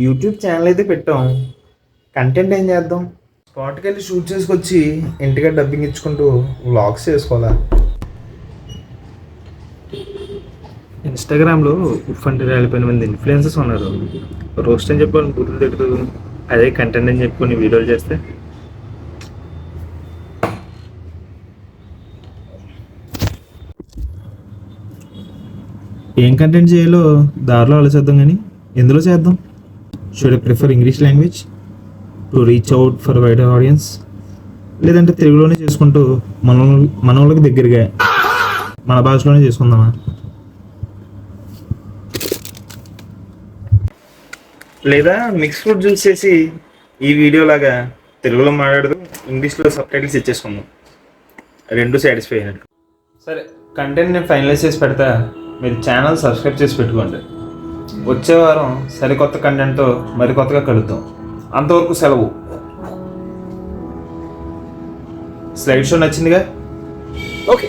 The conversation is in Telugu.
యూట్యూబ్ ఛానల్ అయితే పెట్టాం. కంటెంట్ ఏం చేద్దాం? స్పాట్కి వెళ్ళి షూట్ చేసుకొచ్చి ఇంటికి డబ్బింగ్ ఇచ్చుకుంటూ వ్లాగ్స్ చేసుకోవాలా? ఇన్స్టాగ్రామ్లో ఉఫ్ అంటే రాలిపోయిన మంది ఇన్ఫ్లుయెన్సర్స్ ఉన్నారు. రోస్ట్ అని చెప్పాలని బుద్ధులు తిడుతూ అదే కంటెంట్ అని చెప్పుకొని వీడియోలు చేస్తే ఏం కంటెంట్ చేయాలో దారిలో ఆలోచిద్దాం. కానీ ఎందులో చేద్దాం? Should I prefer English language to reach out for wider audience, లేదంటే తెలుగులోనే చేసుకుంటూ మన వాళ్ళకి దగ్గరగా మన భాషలోనే చేసుకుందామా? లేదా మిక్స్ ఫుడ్ జ్యూస్ చేసి ఈ వీడియో లాగా తెలుగులో మాట్లాడదు, ఇంగ్లీష్లో సబ్ టైటిల్స్ ఇచ్చేసుకుందాం. రెండు సాటిస్ఫై అయినట్టు. సరే, కంటెంట్ నేను ఫైనలైజ్ చేసి పెడతా. మీరు ఛానల్ సబ్స్క్రైబ్ చేసి పెట్టుకోండి. వచ్చే వారం సరికొత్త కంటెంట్తో మరి కొత్తగా కలుద్దాం. అంతవరకు సెలవు. స్లైడ్ షో నచ్చిందిగా? ఓకే.